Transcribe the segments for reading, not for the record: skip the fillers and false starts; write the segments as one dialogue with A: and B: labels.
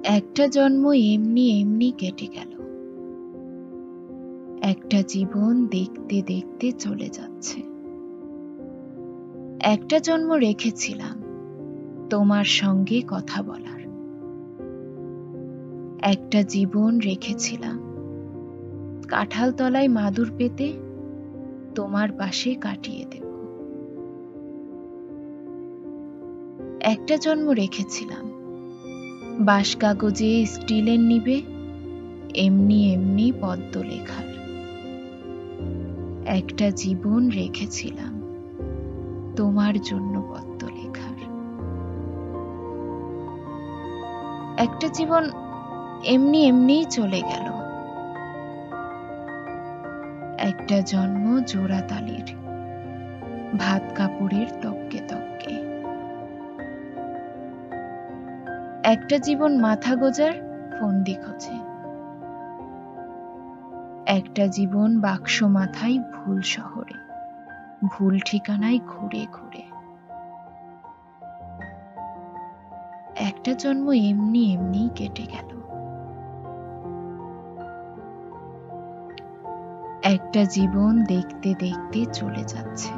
A: একটা জন্ম এমনি এমনি কেটে গেল, একটা জীবন দেখতে দেখতে চলে যাচ্ছে। একটা জন্ম রেখেছিলাম তোমার সঙ্গে কথা বলার, একটা জীবন রেখেছিলাম কাঁঠাল তলায় মাদুর পেতে তোমার পাশে কাটিয়ে দেব। একটা জন্ম রেখেছিলাম বাঁশ কাগজে স্টিলের নিবে এমনি এমনি পদ্ম লেখার, একটা জীবন রেখেছিলাম তোমার জন্য পদ্ম লেখার। একটা জীবন এমনি এমনিই চলে গেল, একটা জন্ম জোড়া তালির ভাত কাপড়ের তককে তককে, একটা জীবন মাথা গোজার ফন্দি খোঁজে, একটা জীবন বাক্স মাথায় ভুল শহরে ভুল ঠিকানায় ঘুরে ঘুরে, একটা জন্ম এমনি এমনি কেটে গেল, একটা জীবন দেখতে দেখতে চলে যাচ্ছে।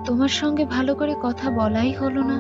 A: তোমার সঙ্গে ভালো করে কথা বলাই হলো না,